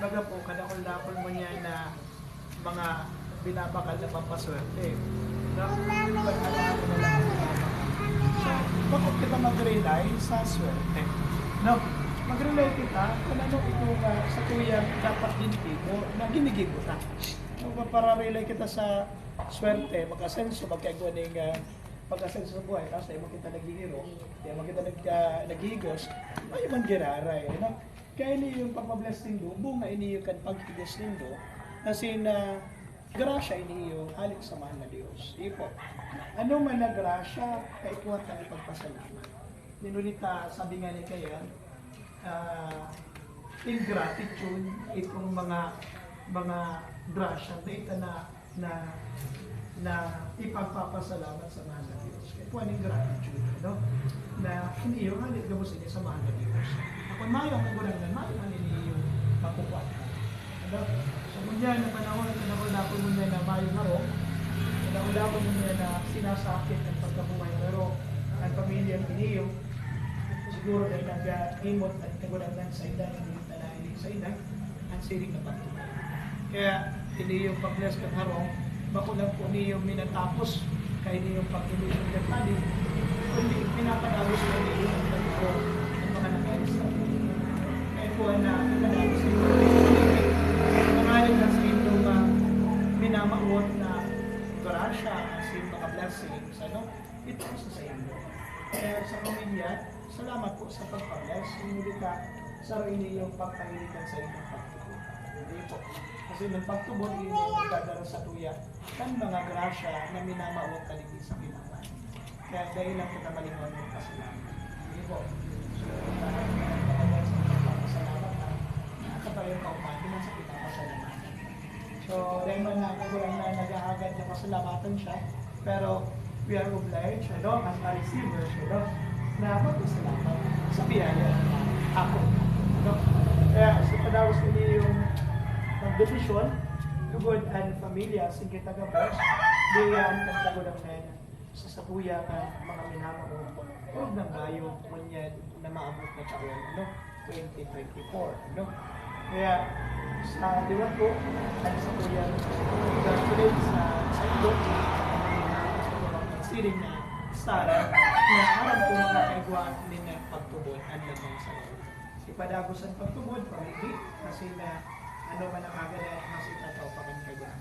baga po, kadakol-dakol mo niya na mga binabakal na pampaswerte. No? Pag-alaman na lang ang binabakal. So, bakit kita mag-rely sa swerte? No? Mag-rely kita kung ano itong sa tuyang dapat ginitibo na ginigibo na. No, para relay kita sa swerte, mag-asenso, magkagawa ng pag-asenso sa buhay, tapos tayo makita naghihiro, tayo makita naghihigos, ay man giraray. No? Kaya ini yung pagmablessing do, bunga ini yung kan pagtigos nindo, kasi na grasya ini yung halik sa mahal na Diyos. Ipo, ano man na grasya, kaikuwat ang ipagpasalamat. Ninulita, sabi nga ni kaya, ingratitude, itong mga grasya, data na ipagpapasalamat sa mahal na Diyos. Kaikuwat ang gratitude, no? Na hindi yung halik gamos niya sa mahal na Diyos. Kung mayroong nagulangan, mayroong hindi yung makukuha. Ano? So, muna na panahon, pinakulapan mo niya na mayroong harong, pinakulapan mo niya na sinasakit ang pagkabuhay. Pero, ang pamilyang iniyo, siguro dahil nag-imot at nagulangan sa ilan, hindi tanahin sa ilan, ang siring na pagtuloy. Kaya, hindi yung pag-bless kang harong, bako lang po niyo minatapos, kaya hindi yung pag-ibig ng gatali, kundi pinapadalos na niyo yung pag-ibig ng mga nakalis na kuha na pinadalos na pangalan na sa inyong minamawot na grasya, sa inyong mga blessings, ano? Ito po sa inyo. Kaya sa pamilya, salamat po sa pagpabless. Hindi ka sarili yung pagpahilikan sa inyong pagtubod. Hindi po. Kasi ng pagtubod, hindi yung dadara sa tuya ng mga grasya na minamawot kaligid sa kinawan. Kaya dahil lang kita malingon ng kasalamat. Hindi po. Yung kaupati na sa pinapasalamatan. So, dahil man na kagulang na nag-aagad na pasalamatan siya, pero we are obliged, ano, as a receiver, ano, na magpasalamat sa biyaya na ako. Ano? Kaya, sa padawas nili yung desisyon, tugod and familia, sige taga-bos, diyan ang kagulang na sa satuya ng mga minamahon, huwag ng bayo, kunyad na maabot na taon, ano, 2024, ano? Kaya sa diwan ko, at sa kuya, congratulate sa ilo, sa siring na Sara, na alam ko mga kaigwaan din ng pagtubod at lamang sa iyo. Ipadagos ang pagtubod, pamili, kasi na ano man ang agad at mas itataw pa kang kaigwaan.